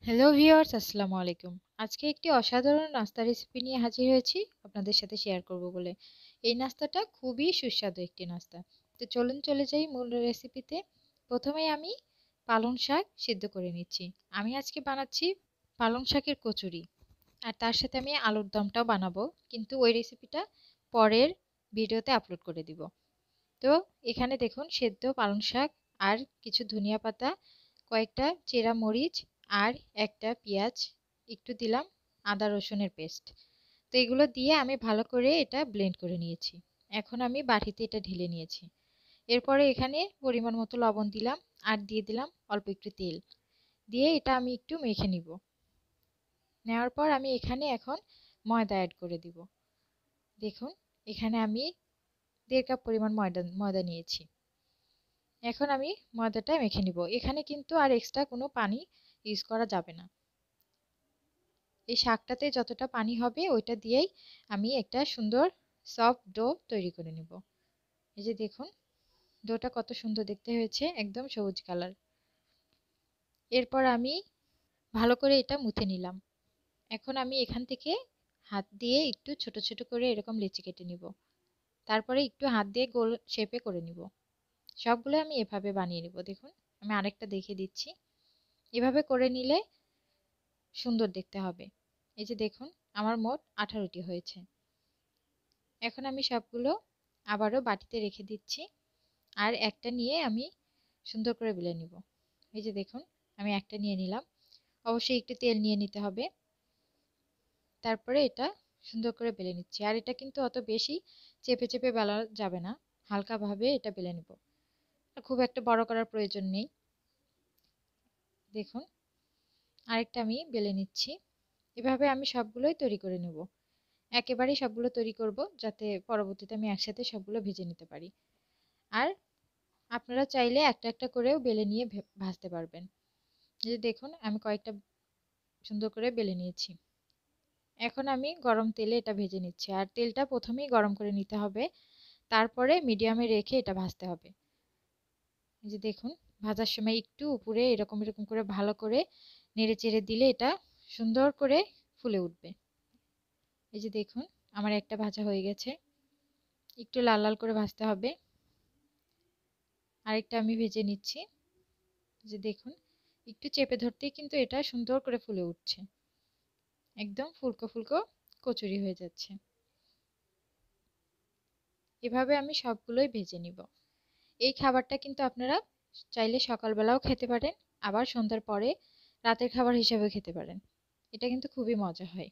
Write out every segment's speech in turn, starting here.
Hello viewers, আসসালামু আলাইকুম। আজকে একটি অসাধারণ নাস্তা রেসিপি নিয়ে হাজির হয়েছি আপনাদের সাথে শেয়ার করব বলে। এই নাস্তাটা খুবই সুস্বাদু একটি নাস্তা। তো চলুন চলে যাই মূল রেসিপিতে। প্রথমেই আমি পালং শাক সিদ্ধ করে নিচ্ছি। আমি আজকে বানাচ্ছি পালং শাকের কচুরি, আর তার সাথে আমি আলুর দমটাও বানাবো, কিন্তু ওই রেসিপিটা পরের ভিডিওতে আপলোড করে দিব। তো এখানে দেখুন সেদ্ধ পালং শাক আর কিছু ধনিয়া পাতা, কয়েকটা চেরা মরিচ আর একটা পেঁয়াজ একটু দিলাম, আদা রসুনের পেস্ট। তো এগুলো দিয়ে আমি ভালো করে এটা ব্লেন্ড করে নিয়েছি। এখন আমি বাটিতে এটা ঢেলে নিয়েছি। এরপরে এখানে পরিমাণ মতো লবণ দিলাম আর দিয়ে দিলাম অল্প একটু তেল। দিয়ে এটা আমি একটু মেখে নিব। নেওয়ার পর আমি এখানে এখন ময়দা অ্যাড করে দিব। দেখুন এখানে আমি 1.5 কাপ পরিমাণ ময়দা নিয়েছি। এখন আমি ময়দাটা মেখে নিব। এখানে কিন্তু আর এক্সট্রা কোনো পানি ইউজ করা যাবে না। এই শাকটাতে যতটা পানি হবে ওইটা দিয়েই আমি একটা সুন্দর সফট ডো তৈরি করে নেব। এই যে দেখুন ডোটা কত সুন্দর দেখতে হয়েছে, একদম সবুজ কালার। এরপর আমি ভালো করে এটা মুথে নিলাম। এখন আমি এখান থেকে হাত দিয়ে একটু ছোট ছোট করে এরকম লেচি কেটে নিব। তারপরে একটু হাত দিয়ে গোল শেপে করে নিব। সবগুলো আমি এভাবে বানিয়ে নিব। দেখুন আমি আরেকটা দেখিয়ে দিচ্ছি। এভাবে করে নিলে সুন্দর দেখতে হবে। এই যে দেখুন আমার মোট 18টি হয়েছে। এখন আমি সবগুলো আবারও বাটিতে রেখে দিচ্ছি, আর একটা নিয়ে আমি সুন্দর করে বেলে নিব। এই যে দেখুন আমি একটা নিয়ে নিলাম। অবশ্যই একটু তেল নিয়ে নিতে হবে। তারপরে এটা সুন্দর করে বেলে নিচ্ছি। আর এটা কিন্তু অত বেশি চেপে চেপে বেলা যাবে না, হালকাভাবে এটা বেলে নেব। খুব একটা বড় করার প্রয়োজন নেই। দেখুন আরেকটা আমি বেলে নিচ্ছি। এভাবে আমি সবগুলোই তৈরি করে নেব। একেবারেই সবগুলো তৈরি করব, যাতে পরবর্তীতে আমি একসাথে সবগুলো ভেজে নিতে পারি। আর আপনারা চাইলে একটা একটা করেও বেলে নিয়ে ভাজতে পারবেন। এই যে দেখুন আমি কয়েকটা সুন্দর করে বেলে নিয়েছি। এখন আমি গরম তেলে এটা ভেজে নিচ্ছি। আর তেলটা প্রথমেই গরম করে নিতে হবে, তারপরে মিডিয়ামে রেখে এটা ভাজতে হবে। এই যে দেখুন ভাজার সময় একটু উপরে এরকম এরকম করে ভালো করে নেড়ে চেড়ে দিলে এটা সুন্দর করে ফুলে উঠবে। এই যে দেখুন আমার একটা ভাজা হয়ে গেছে। একটু লাল লাল করে ভাজতে হবে। আরেকটা আমি ভেজে নিচ্ছি। যে দেখুন একটু চেপে ধরতেই কিন্তু এটা সুন্দর করে ফুলে উঠছে, একদম ফুলকো ফুলকো কচুরি হয়ে যাচ্ছে। এভাবে আমি সবগুলোই ভেজে নিব। এই খাবারটা কিন্তু আপনারা চাইলে সকালবেলাও খেতে পারেন, আবার সন্ধ্যার পরে রাতের খাবার হিসেবে খেতে পারেন। এটা কিন্তু খুবই মজা হয়।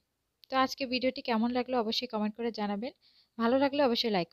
তো আজকে ভিডিওটি কেমন লাগলো অবশ্যই কমেন্ট করে জানাবেন। ভালো লাগলে অবশ্যই লাইক